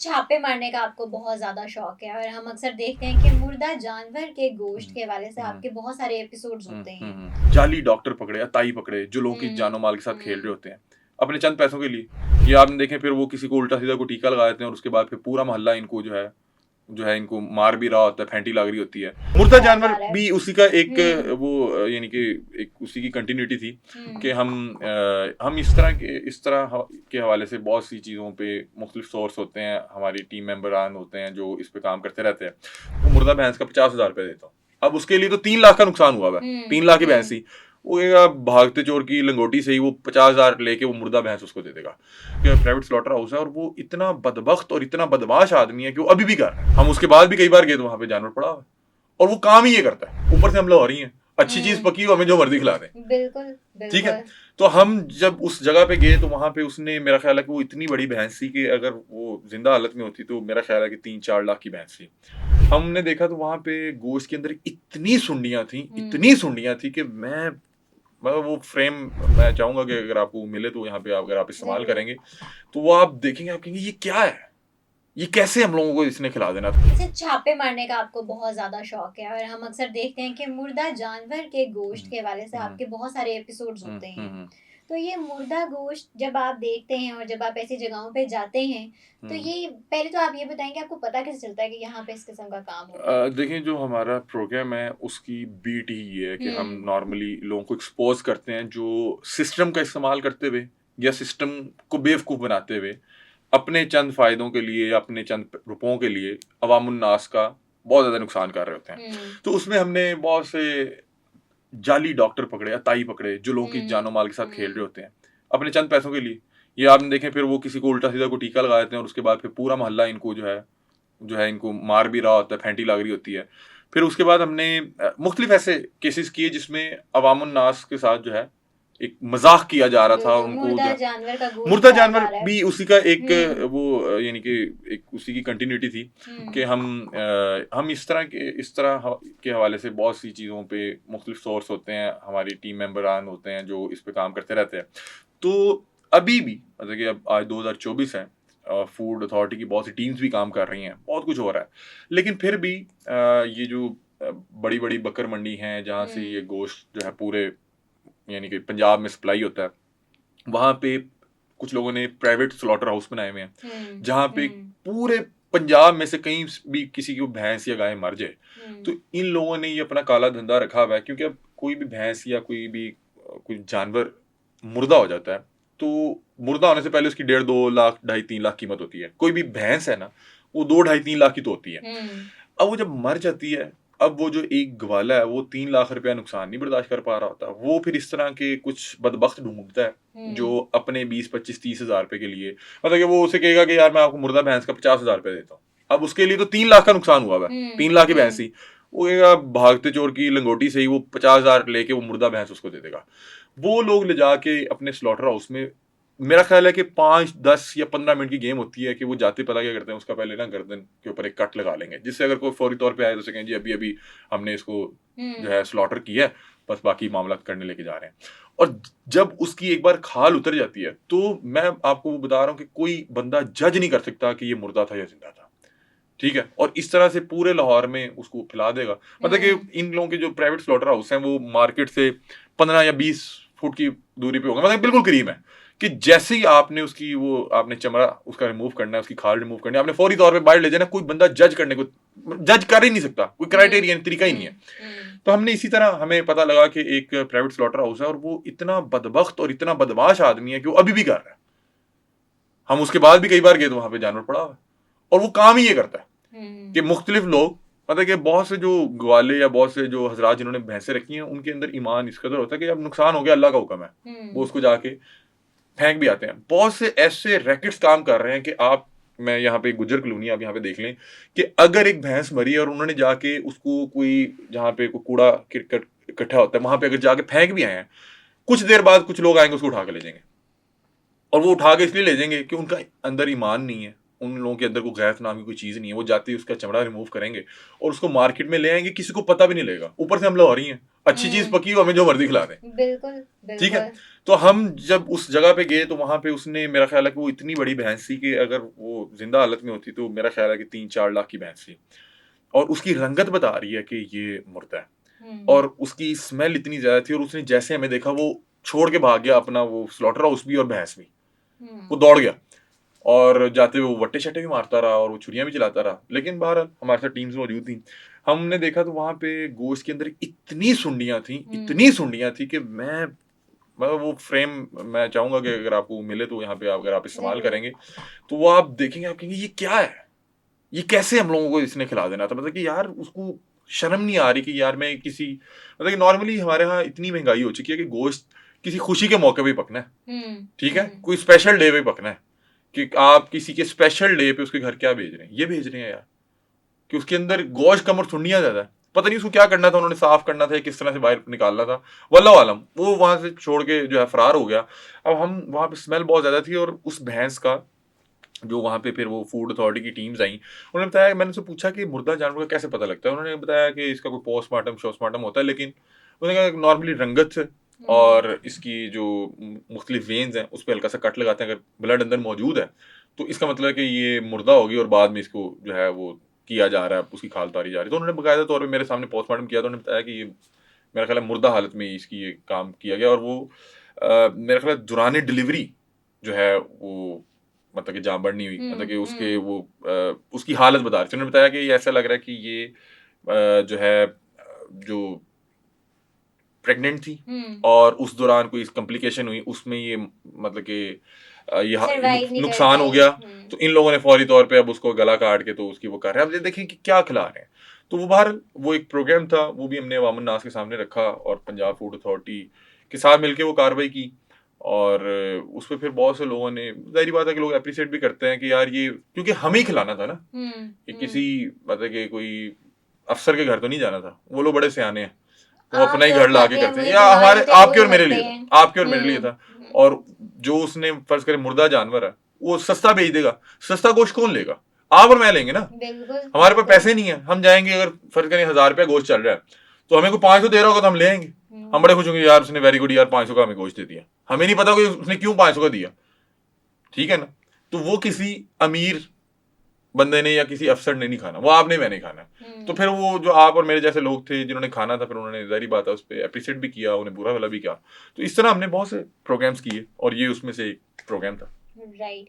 छापे मारने का आपको बहुत ज़्यादा शौक है और हम अक्सर देखते हैं कि मुर्दा जानवर के गोश्त हुँ, के हवाले से हुँ, आपके बहुत सारे एपिसोड्स हुँ, होते हुँ, हैं। हुँ। जाली डॉक्टर पकड़े, अताई पकड़े, जो लोगों की हुँ, जान-ओ-माल के साथ खेल रहे हुँ। होते हैं, अपने चंद पैसों के लिए। ये आपने देखें फिर वो किसी को उल्टा-सीधा कोई टीका लगा देते हैं और उसके बाद फिर पूरा मोहल्ला इनको जो है इनको मार भी रहा होता है, फैंटी लग रही होती है। मुर्दा खराब जानवर आ रहा है। भी उसी का एक हुँ, यानी कि एक उसी की कंटिन्यूटी थी कि हुँ। हम इस तरह के हवाले से बहुत सी चीज़ों पे मुख्तलिफ सोर्स होते हैं, हमारी टीम मेंबरान होते हैं जो इस पे काम करते रहते हैं। वो मुर्दा भैंस का 50,000 रुपए देता हूँ। अब उसके लिए तो 3 लाख का नुकसान हुआ हुआ है, हुँ, 3 लाख की भैंस हुँ। थी। वो कहेगा भागते चोर की लंगोटी से ही वो 50,000 लेके वो मुर्दा भैंस उसको दे देगा। कि प्राइवेट स्लॉटर हाउस है और वो इतना बदबख्त और इतना बदमाश आदमी है कि वो अभी भी कर रहा है। हम उसके बाद भी कई बार गए तो वहाँ पे जानवर पड़ा हुआ है और वो काम ही ये करता है। ऊपर से हम लोग हो रही हैं, अच्छी चीज़ हुँ। पकी हो हमें जो मर्ज़ी खिला दें। बिल्कुल, ठीक है? बिल्कुल। तो हम जब उस जगह पे गए तो वहाँ पे उसने मेरा ख़्याल है कि वो इतनी बड़ी भैंस थी कि अगर वो ज़िंदा हालत में होती तो मेरा ख़्याल है कि 3-4 लाख की भैंस थी। हमने देखा तो वहाँ पे गोश्त के अंदर हुँ। इतनी सुंडियाँ थी कि मैं वो फ्रेम मैं चाहूँगा कि अगर आपको मिले तो यहाँ पे अगर आप इस्तेमाल ज़रूर। करेंगे, तो वो आप देखेंगे, आप कहेंगे ये क्या है? ये कैसे हम लोगों को इसने खिला देना था? अच्छा, छापे मारने का आपको बहुत ज़्यादा शौक है और हम अक्सर देखते हैं कि मुर्दा जानवर के गोश्त हुँ, के हवाले से हुँ, आपके बहुत सारे एपिसोड्स हुँ, होते हुँ, हैं। हुँ, तो ये मुर्दा गोश्त जब आप देखते हैं और जब आप ऐसी जगहों पे जाते हैं, तो हुँ। ये पहले तो आप ये बताएँगे आपको पता कैसे चलता है कि यहाँ पे इस किस्म का काम हो रहा है? देखिए जो हमारा प्रोग्राम है उसकी बीट ही ये है कि हम हुँ, नॉर्मली लोगों को एक्सपोज़ करते हैं जो सिस्टम का इस्तेमाल करते हुए या सिस्टम को बेवकूफ़ बनाते हुए अपने चंद फ़ायदों के लिए या अपने चंद रुपयों के लिए अवामुन्नास का बहुत ज़्यादा नुकसान कर रहे होते हैं। हुँ, तो उसमें हमने बहुत से जाली डॉक्टर पकड़े, अताई पकड़े, जो लोगों की हुँ, जान-ओ-माल के साथ खेल रहे हुँ। होते हैं, अपने चंद पैसों के लिए। ये आपने देखें फिर वो किसी को उल्टा-सीधा कोई टीका लगा देते हैं और उसके बाद फिर पूरा मोहल्ला इनको जो है इनको मार भी रहा होता है, फैंटी लग रही होती है। फिर उसके बाद हमने मुख्तलिफ ऐसे केसेस किए जिसमें अवामुन्नास के साथ जो है एक मज़ाक किया जा रहा था और बिल्कुल, उनको जो मुर्दा है जानवर का गोश्त मुर्दा खराब जानवर आ रहा है। भी उसी का एक हुँ, यानी कि एक उसी की कंटिन्यूटी थी कि हुँ। हम इस तरह के हवाले से बहुत सी चीज़ों पे मुख्तलिफ सोर्स होते हैं, हमारी टीम मेंबरान होते हैं जो इस पे काम करते रहते हैं। तो अभी भी मतलब कि अब आज 2024 है, फूड अथॉरिटी की बहुत सी टीम्स भी काम कर रही हैं, बहुत कुछ हो रहा है। लेकिन फिर भी ये जो बड़ी-बड़ी बकर मंडी हैं जहाँ से ये हुँ, गोश्त जो है पूरे यानी कि पंजाब में सप्लाई होता है, वहाँ पे कुछ लोगों ने प्राइवेट स्लॉटर हाउस बनाए हुए हैं, हुँ, जहाँ पे हुँ, पूरे पंजाब में से कहीं भी किसी की भैंस या गाय मर जाए, तो हुँ, इन लोगों ने ये अपना काला धंधा रखा हुआ है क्योंकि अब कोई भी भैंस या कोई जानवर मुर्दा हो जाता है, तो मुर्दा होने से पहले उसकी डेढ़ 2 लाख, ढाई 3 लाख कीमत होती है। कोई भी भैंस है ना, वो 2 ढाई 3 लाख की तो होती है। हुँ, अब वो जब मर जाती है, अब वो जो एक ग्वाला है, वो 3 लाख रुपया नुकसान नहीं बर्दाश्त कर पा रहा होता। वो फिर इस तरह के कुछ बदबख्त ढूँढता है, जो हुँ, अपने 20, 25, 30 हज़ार रुपए के लिए मतलब कि वो उसे कहेगा कि यार मैं आपको मुर्दा भैंस का 50,000 रुपए देता हूँ। अब उसके लिए तो 3 लाख का नुकसान हुआ हुआ है, हुँ, 3 लाख की भैंस हुँ। थी। वो कहेगा भागते चोर की लंगोटी से ही वो 50,000 लेके वो मुर्दा भैंस उसको दे देगा। वो लोग ले जाके अपने स्लॉटर हाउस में मेरा ख़्याल है कि 5, 10 या 15 मिनट की गेम होती है कि वो जाते पता क्या करते हैं, उसका पहले ना गर्दन के ऊपर एक कट लगा लेंगे, जिससे अगर कोई फौरी तौर पे आए तो उसे कहें जी अभी-अभी हमने इसको जो हुँ, है स्लॉटर किया है, बस बाकी मामला करने लेके जा रहे हैं। और जब उसकी एक बार खाल उतर जाती है, तो मैं आपको वो बता रहा हूँ कि कोई बंदा जज नहीं कर सकता कि ये मुर्दा था या ज़िंदा था। ठीक है? और इस तरह से पूरे लाहौर में उसको खिला देगा। मतलब हुँ, कि इन लोगों के जो प्राइवेट स्लॉटर हाउस हैं, वो मार्केट से 15 या 20 फुट की दूरी पे होगा, मतलब बिल्कुल करीब है। कि जैसे ही आपने चमड़ा उसका रिमूव करना है, उसकी खाल रिमूव करनी है, आपने फौरी तौर पे बाहर ले जाना, कोई बंदा जज कर ही नहीं सकता, कोई हुँ, क्राइटेरियन तरीका ही नहीं है। हुँ, हुँ, तो हमने इसी तरह हमें पता लगा कि एक प्राइवेट स्लॉटर हाउस है और वो इतना बदबख्त और इतना बदमाश आदमी है कि वो अभी भी कर रहा है। हम उसके बाद भी कई बार गए तो वहाँ पे जानवर पड़ा हुआ है और वो काम ही ये करता है। कि हुँ, मुख्तलिफ लोग मतलब कि बहुत से जो ग्वाले या बहुत से जो हज़रात जिन्होंने भैंसें रखी हैं, उनके अंदर ईमान इस कदर होता है कि अब नुकसान हो गया, अल्लाह का हुक्म है। वो हुँ, उसको जाके फेंक भी आते हैं। बहुत से ऐसे रैकेट्स काम कर रहे हैं कि मैं यहाँ पे गुज्जर कॉलोनी आप यहाँ पे देख लें कि अगर एक भैंस मरी है और उन्होंने जाके उसको कोई जहाँ पे कोई कूड़ा करकट इकट्ठा होता है, वहाँ पे अगर जाके फेंक भी आए हैं, कुछ देर बाद कुछ लोग आएँगे उसको उठा के ले जाएँगे। और वो उठा के इसलिए ले जाएँगे कि उनका अंदर ईमान नहीं है, उन लोगों के अंदर कोई गैफ नाम की कोई चीज़ नहीं है, वो जाते ही उसका चमड़ा रिमूव करेंगे और उसको मार्केट में ले आएंगे, किसी को पता भी नहीं लगेगा, ऊपर से हम लोग हो रही हैं, अच्छी चीज़ हम्म। पकी हो, हमें जो मर्जी खिला दें। बिल्कुल ठीक है। बिल्कुल। तो हम जब उस जगह पे गए तो वहां पे उसने, मेरा ख्याल है कि वो इतनी बड़ी भैंस थी कि अगर वो जिंदा हालत में होती तो मेरा ख्याल है कि 3-4 लाख की भैंस थी, और उसकी रंगत बता रही है कि ये मुर्दा है, और हम्म उसकी स्मेल इतनी ज्यादा थी, और उसने जैसे हमें देखा वो छोड़ के भाग गया अपना, वो स्लॉटर हाउस भी और भैंस भी, वो हम्म दौड़ गया, और जाते हुए वो वट्टे शट्टे भी मारता रहा और वो छुरियां भी चलाता रहा, लेकिन बहरहाल हमारे साथ टीम्स मौजूद थी। हमने देखा तो वहां पे गोश्त के अंदर इतनी हम्म। सुंडियां थी कि मैं वो फ्रेम मैं चाहूंगा कि अगर आपको मिले तो यहाँ पे अगर आप इस्तेमाल जरूर। करेंगे तो वो आप देखेंगे, आप कहेंगे ये क्या है, ये कैसे हम लोगों को इसने खिला देना था, मतलब कि यार उसको शर्म नहीं आ रही कि यार मैं किसी, मतलब कि नॉर्मली हमारे यहाँ इतनी महंगाई हो चुकी है कि गोश्त किसी खुशी के मौके पे ही पकना है, ठीक है, हम्म। कोई स्पेशल डे पे पकना है, कि आप किसी के स्पेशल डे पे उसके घर क्या भेज रहे हैं, ये भेज रहे हैं यार, कि उसके अंदर गोश्त कम और सुंडियां ज्यादा है, पता नहीं उसको क्या करना था, उन्होंने साफ करना था या किस तरह से बाहर निकालना था, वल्लाह आलम, वो वहां से छोड़ के जो है फरार हो गया। अब हम वहां पे स्मेल बहुत ज्यादा थी, और उस भैंस का जो वहां पे फिर वो फूड अथॉरिटी की टीम्स आई, उन्होंने बताया, मैंने उनसे पूछा कि मुर्दा जानवर का कैसे पता लगता है, उन्होंने बताया कि इसका कोई पोस्टमार्टम शोस्टमार्टम होता है, लेकिन उन्होंने कहा नॉर्मली रंगत से हम्म। और इसकी जो मुख्तलिफ वेन्स हैं उस पर हल्का सा कट लगाते हैं, अगर ब्लड अंदर मौजूद है तो इसका मतलब है कि ये मुर्दा होगी, और बाद में इसको जो है वो किया जा रहा है, उसकी खाल उतारी जा रही है। तो उन्होंने बाकायदा तौर पर मेरे सामने पोस्टमार्टम किया, तो उन्होंने बताया कि ये मेरा ख्याल है मुर्दा हालत में ही इसकी ये काम किया गया, और वो मेरा ख्याल है दुराने डिलीवरी जो है वो, मतलब कि जांबड़ नहीं हुई, मतलब कि उसके हम्म। वो उसकी हालत बता रहे थे, उन्होंने बताया कि ये ऐसा लग रहा है कि ये जो है जो प्रेग्नेंट थी, हम्म। और उस दौरान कोई कॉम्प्लिकेशन हुई उसमें ये, मतलब कि सरवाइव नहीं कर नुकसान हो पाई। गया, तो इन लोगों ने फौरी तौर पे अब उसको गला काट के तो उसकी वो कर रहे हैं, अब ये देखें कि क्या खिला रहे हैं। तो वो बाहर वो एक प्रोग्राम था, वो भी हमने अवाम नास के सामने रखा, और पंजाब फूड अथॉरिटी के साथ मिलकर वो कार्रवाई की, और उस पर फिर बहुत से लोगों ने, जाहिर बात है कि लोग अप्रिशिएट भी करते हैं कि यार ये क्योंकि हमें ही खिलाना था ना, ये किसी, मतलब कि कोई अफसर के घर तो नहीं जाना था, वो लोग बड़े सियाने हैं, वो आम अपना ही घर लोग ला खाते के हैं, करते हैं, वही या बीमार हमारे होते हैं, आपके वही और मेरे मरते लिए हैं। था, आपके और मेरे लिए था। हम्म। और जो उसने फर्ज करे मुर्दा जानवर है वो सस्ता बेच देगा, सस्ता गोश्त कौन लेगा, आप और मैं लेंगे ना, बिल्कुल हमारे पास बिल्कुल। पैसे नहीं है, हम जाएंगे, अगर फर्ज करें 1,000 रुपया गोश्त चल रहा है तो हमें को 500 दे रहा होगा तो हम ले आएंगे, हम बड़े हम्म। खुश होंगे, यार उसने वेरी गुड यार 500 का हमें गोश्त दे दिया, हमें नहीं पता कि उसने क्यों 500 का दिया, ठीक है ना। तो वो किसी अमीर बंदे ने या किसी अफसर ने नहीं खाना, वो आपने मैंने खाना है। तो हम्म। फिर वो जो आप और मेरे जैसे लोग थे जिन्होंने खाना था, फिर उन्होंने जाहिर बात है उस पर अप्रिशिएट भी किया, उन्हें बुरा भला भी किया। तो इस तरह हमने बहुत से प्रोग्राम्स किए और ये उसमें से एक प्रोग्राम था। राइट।